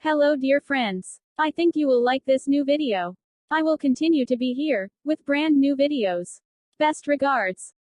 Hello dear friends. I think you will like this new video. I will continue to be here, with brand new videos. Best regards.